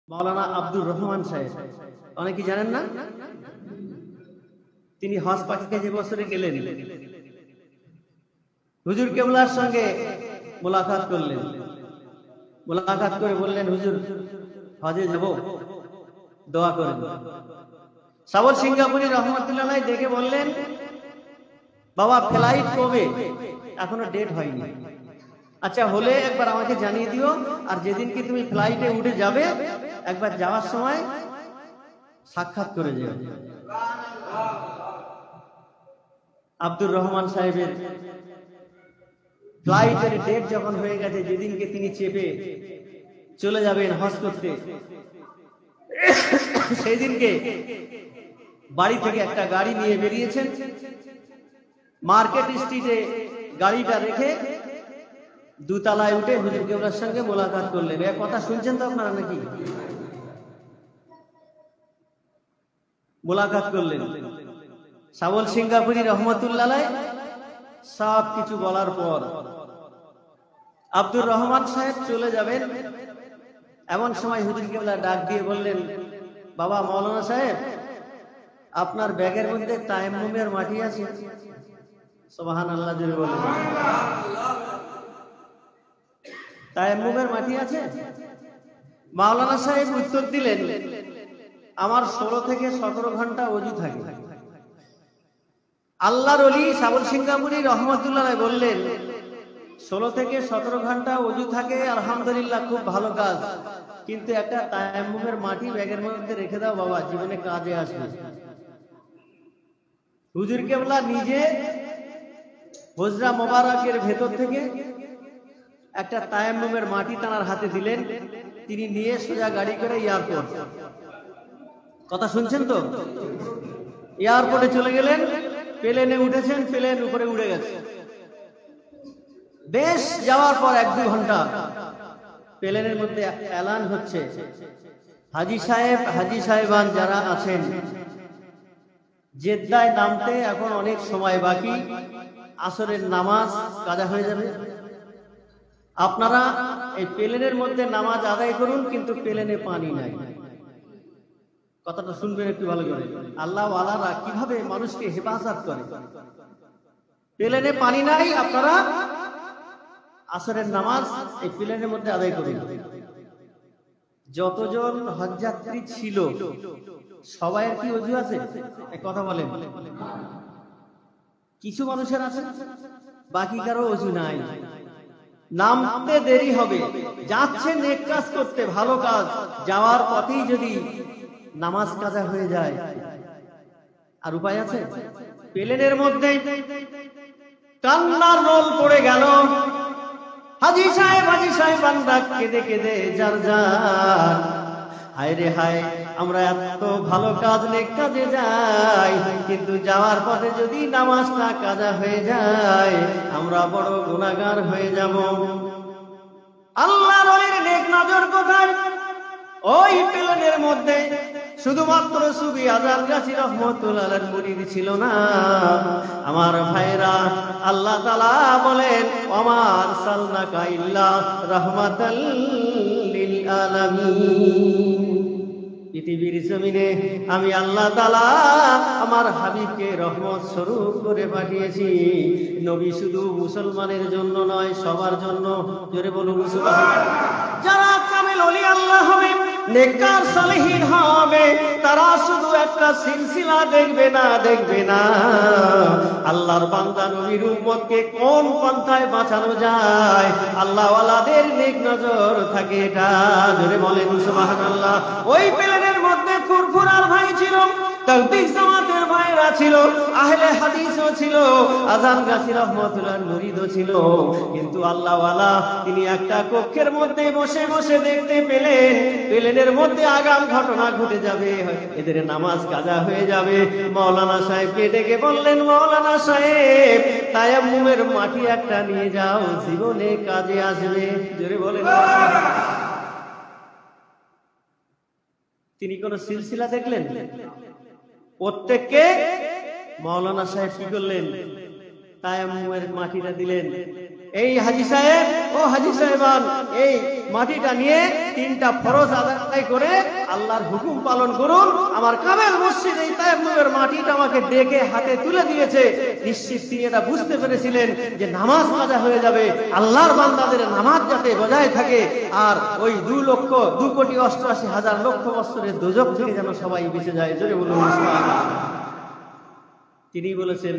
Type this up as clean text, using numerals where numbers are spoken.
মাওলানা আব্দুর রহমান সাহেব, অনেকে জানেন না? তিনি হজ পাকে যে বছরে গেলেন, হুজুর কেবলার সঙ্গে মোলাকাত করলেন। মোলাকাত করে বললেন, হুজুর হজে যাব, দোয়া করেন। সাবল সিঙ্গাপুরি রহমতুল্লাহ দেখে বললেন, বাবা ফ্লাইট কবে? এখনো ডেট হয়নি। আচ্ছা হলে একবার আমাকে জানিয়ে দিও, আর যেদিন কি তুমি ফ্লাইটে উঠে যাবে একবার যাওয়ার সময় সাক্ষাৎ করে যেও। আব্দুর রহমান সাহেবের ফ্লাইটের ডেট যখন হয়ে গেছে, যেদিনকে তিনি চেপে চলে যাবেন হজ করতে, সেই দিনকে বাড়ি থেকে একটা গাড়ি নিয়ে বেরিয়েছেন। মার্কেট স্ট্রিটে গাড়িটা রেখে দুতলায় উঠে হুজুর কেবলার সঙ্গে মোলাকাত করলেন। এ কথা শুনছেন তো আপনারা নাকি? মোলাকাত করলেন। সাবল সিঙ্গাপুরি রহমতুল্লাহ সব কিছু বলার পর আব্দুর রহমান সাহেব চলে যাবেন। এমন সময় হুজুর কেবলা ডাক দিয়ে বললেন, বাবা মাওলানা সাহেব, আপনার ব্যাগের মধ্যে তায়াম্মুমের মাটি আছে? সুবহানাল্লাহ জোরে বলেন। তায়াম্মুমের মাটি আছে? মাওলানা সাহেব উত্তর দিলেন, আমার 16 থেকে 17 ঘন্টা ওযু থাকে। আল্লাহর ওলি সাবল সিঙ্গাপুরি রহমতুল্লাহ বললেন, 16 থেকে 17 ঘন্টা ওযু থাকে, আলহামদুলিল্লাহ, খুব ভালো কাজ, কিন্তু একটা তায়াম্মুমের মাটি ব্যাগের মধ্যে রেখে দাও বাবা, জীবনে কাজে আসবে। হুজুর কেবলা নিজে হুজরা মোবারকের ভেতর থেকে একটা তায়াম্মুমের মাটি তার হাতে দিলেন। তিনি নিয়ে সোজা গাড়ি করে এয়ারপোর্ট, কথা শুনছেন তো, এয়ারপোর্টে চলে গেলেন। প্লেনে উঠেছেন, প্লেন উপরে উড়ে গেছে। বেশ যাওয়ার পর 1-2 ঘন্টা প্লেনের মধ্যে এলান হচ্ছে, হাজী সাহেব, হাজী সাহেবান যারা আছেন, জেদ্দায় নামতে এখন অনেক সময় বাকি, আসরের নামাজ কাজা হয়ে যাবে। আপনারা এই প্লেনের মধ্যে নামাজ আদায় করুন, কিন্তু প্লেনে পানি নাই। কথাটা শুনবেন একটু ভালো করে। আল্লাহ ওয়ালারা কিভাবে মানুষকে হেফাজত করে। প্লেনে পানি নাই, আপনারা আসরের নামাজ এই প্লেনের মধ্যে আদায় করুন। যতজন হজযাত্রী ছিল সবাইয়ের কি ওযু আছে? এক কথা বলেন। কিছু মানুষের আছে, বাকি কারো ওযু নাই। নামতে দেরি হবে, যাচ্ছে নেক কাজ করতে, ভালো কাজ, যাওয়ার পথেই যদি নামাজ কাজা হয়ে যায়, আর উপায় আছে? প্লেনের মধ্যে কান্নার রোল পড়ে গেল। হাজী সাহেব, হাজী সাহেবানরা কেঁদে কেঁদে যার যার, হায় রে হায়, আমরা এত ভালো কাজ নেক কাজে যাই, কিন্তু যাওয়ার পথে যদি নামাজটা কাজা হয়ে যায় আমরা বড় গুনাহগার হয়ে যাব। আল্লাহর ওলির নেক নজর কোথায়? ওই প্লেনের মধ্যে শুধুমাত্র সুবি আযান গাছি রহমতুল্লাহর মুরিদ ছিল না। আমার ভাইরা, আল্লাহ তাআলা বলেন, ওমা আরসালনাকা ইল্লা রাহমাতাল লিল আলামিন। পৃথিবীর জমিনে আমি আল্লাহ তাআলা আমার হাবিবকে রহমত স্বরূপ করে পাঠিয়েছি। নবী শুধু মুসলমানের জন্য নয়, সবার জন্য। জোরে বলুন সুবহানাল্লাহ। যারা কামেল ওলি আল্লাহ হবে, নেককার সালেহীন হবে, তারা শুধু একটা সিলসিলা দেখবে না, আল্লাহর বান্দা নবীর উম্মতকে কোন পন্থায় বাঁচানো যায়, আল্লাহ ওয়ালাদের নেক নজর থাকে এটা। জোরে বলেন সুবহানাল্লাহ। ওই প্লেনের মধ্যে ফুরফুরার ভাই ছিল, তাকবীর জামাতের ভাইরা ছিল, আহলে হাদিসও ছিল, আযান গাছি রহমতুল্লাহর মুরিদও ছিল, কিন্তু আল্লাহ ওয়ালা তিনি একটা কক্ষের মধ্যে বসে বসে দেখতে পেলেন প্লেনের মধ্যে আগাম ঘটনা ঘটে যাবে, এদের নামাজ কাজা হয়ে যাবে। মাওলানা সাহেবকে ডেকে বললেন, মাওলানা সাহেব, তায়াম্মুমের মাটি একটা নিয়ে যাও, জীবনে কাজে আসবে। জোরে বলেন। তিনি কোন সিলসিলা দেখলেন? প্রত্যেককে মাওলানা সাহেব কি করলেন? তায়াম্মুমের মাটিটা দিলেন। এই হাজী সাহেব ও হাজী সাহেবান, এই মাটিটা নিয়ে 3টা ফরজ আদায় করে আল্লাহর হুকুম পালন করুন। আমার কামেল মসজিদ এই তায়াম্মুমের মাটিটা আমাকে ডেকে হাতে তুলে দিয়েছে। নিশ্চিত তিনি এটা বুঝতে পেরেছিলেন যে নামাজ কাজা হয়ে যাবে, আল্লাহর বান্দাদের নামাজ যাতে বজায় থাকে, আর ওই 2,88,000 লক্ষ বছরের দোজখ থেকে যেন সবাই বেঁচে যায়। জোরে বলুন সুবহানাল্লাহ। তিনি বলেছেন